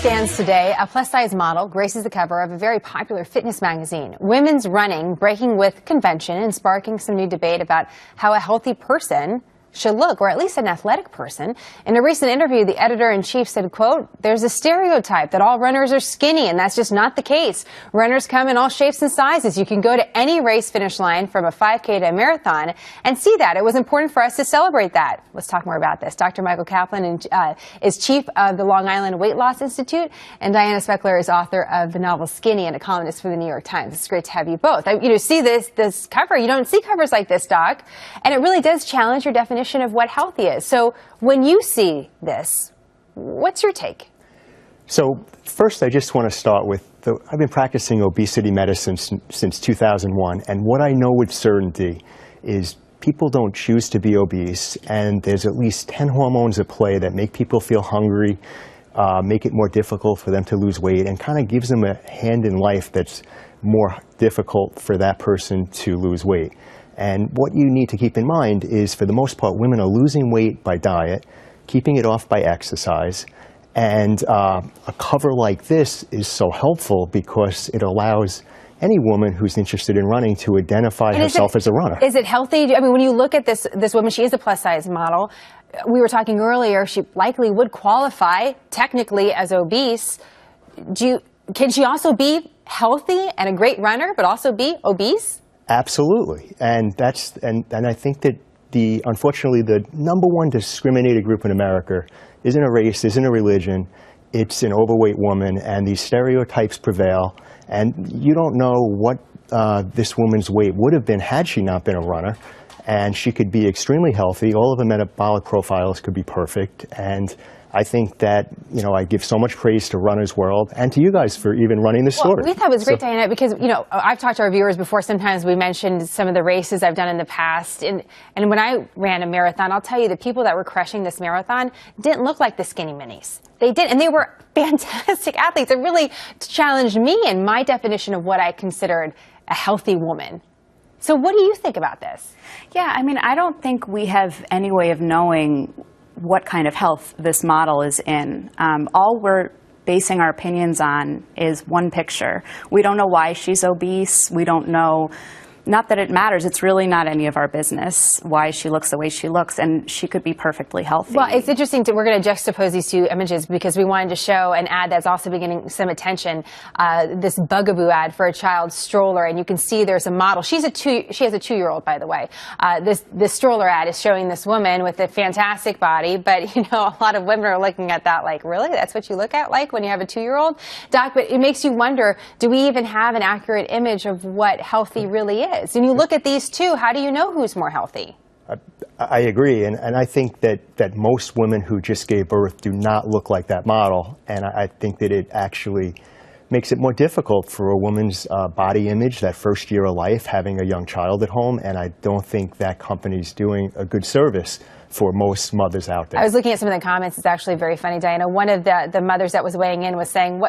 stands today, a plus-size model graces the cover of a very popular fitness magazine. Women's running breaking with convention and sparking some new debate about how a healthy person should look, or at least an athletic person. In a recent interview, the editor-in-chief said, quote, "There's a stereotype that all runners are skinny, and that's just not the case. Runners come in all shapes and sizes. You can go to any race finish line from a 5K to a marathon and see that. It was important for us to celebrate that." Let's talk more about this. Dr. Michael Kaplan is chief of the Long Island Weight Loss Institute, and Diana Speckler is author of the novel Skinny and a columnist for the New York Times. It's great to have you both. See this cover. You don't see covers like this, Doc, and it really does challenge your definition of what healthy is. So when you see this, what's your take? So first, I just want to start with, I've been practicing obesity medicine since 2001, and what I know with certainty is people don't choose to be obese, and there's at least 10 hormones at play that make people feel hungry, make it more difficult for them to lose weight, and kind of gives them a hand in life that's more difficult for that person to lose weight. And what you need to keep in mind is, for the most part, women are losing weight by diet, keeping it off by exercise, and a cover like this is so helpful because it allows any woman who's interested in running to identify herself as a runner. Is it healthy? I mean, when you look at this woman, she is a plus-size model. We were talking earlier, she likely would qualify technically as obese. Can she also be healthy and a great runner, but also be obese? Absolutely, and I think that unfortunately the number one discriminated group in America isn't a race, isn't a religion, it's an overweight woman, and these stereotypes prevail. And you don't know what this woman's weight would have been had she not been a runner, and she could be extremely healthy. All of the metabolic profiles could be perfect, and I think that, I give so much praise to Runner's World and to you guys for even running this story. We thought it was great, Diana, because, I've talked to our viewers before. Sometimes we mentioned some of the races I've done in the past. And when I ran a marathon, I'll tell you, the people that were crushing this marathon didn't look like the skinny minis. They did, and they were fantastic athletes. It really challenged me in my definition of what I considered a healthy woman. So what do you think about this? Yeah, I don't think we have any way of knowing what kind of health this model is in. All we're basing our opinions on is one picture. We don't know why she's obese. We don't know, not that it matters, it's really not any of our business why she looks the way she looks, and she could be perfectly healthy. Well, it's interesting, we're going to juxtapose these two images because we wanted to show an ad that's also been getting some attention, this Bugaboo ad for a child's stroller, and you can see there's a model. She has a 2-year-old, by the way. This stroller ad is showing this woman with a fantastic body, but a lot of women are looking at that like, really? That's what you look at like when you have a 2-year-old? Doc, but it makes you wonder, do we even have an accurate image of what healthy really is? And you look at these two, how do you know who's more healthy? I agree, and I think that most women who just gave birth do not look like that model, and I think that it actually makes it more difficult for a woman's body image that first year of life, having a young child at home, and I don't think that company's doing a good service for most mothers out there. I was looking at some of the comments. It's actually very funny, Diana. One of the mothers that was weighing in was saying,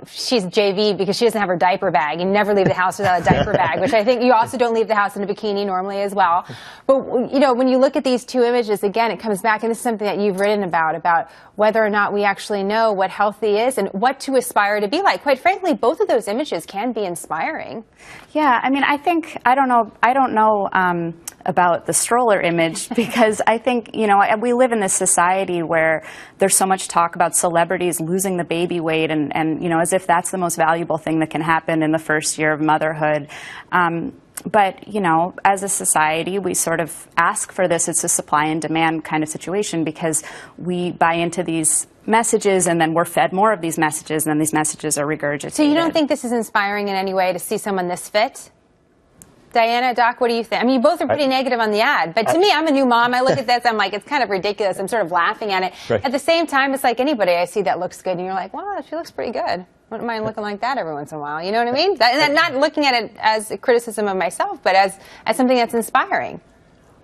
she's JV because she doesn't have her diaper bag. You never leave the house without a diaper bag, which I think you also don't leave the house in a bikini normally as well. But, when you look at these two images, again, it comes back, and this is something that you've written about whether or not we actually know what healthy is and what to aspire to be like. Quite frankly, both of those images can be inspiring. Yeah, I don't know about the stroller image because I think, we live in this society where there's so much talk about celebrities losing the baby weight and as if that's the most valuable thing that can happen in the first year of motherhood. But, as a society, we sort of ask for this. It's a supply and demand kind of situation because we buy into these messages and then we're fed more of these messages and then these messages are regurgitated. So you don't think this is inspiring in any way to see someone this fit? Diana, Doc, what do you think? You both are pretty negative on the ad, but to me, I'm a new mom. I look at this, I'm like, it's kind of ridiculous. I'm sort of laughing at it. Right. At the same time, it's like anybody I see that looks good, and you're like, wow, she looks pretty good. Wouldn't mind looking like that every once in a while. You know what I mean? And I'm not looking at it as a criticism of myself, but as something that's inspiring.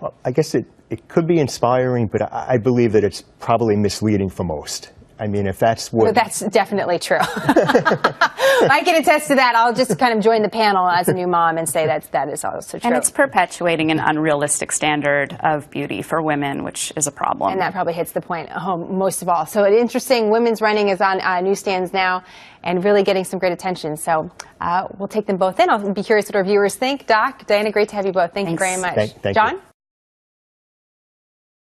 Well, I guess it could be inspiring, but I believe that it's probably misleading for most. I mean, if that's what... So that's definitely true. I can attest to that. I'll just kind of join the panel as a new mom and say that is also true. And it's perpetuating an unrealistic standard of beauty for women, which is a problem. And that probably hits the point home most of all. So it's interesting. Women's running is on newsstands now and really getting some great attention. So we'll take them both in. I'll be curious what our viewers think. Doc, Diana, great to have you both. Thank you very much. Thank you. John?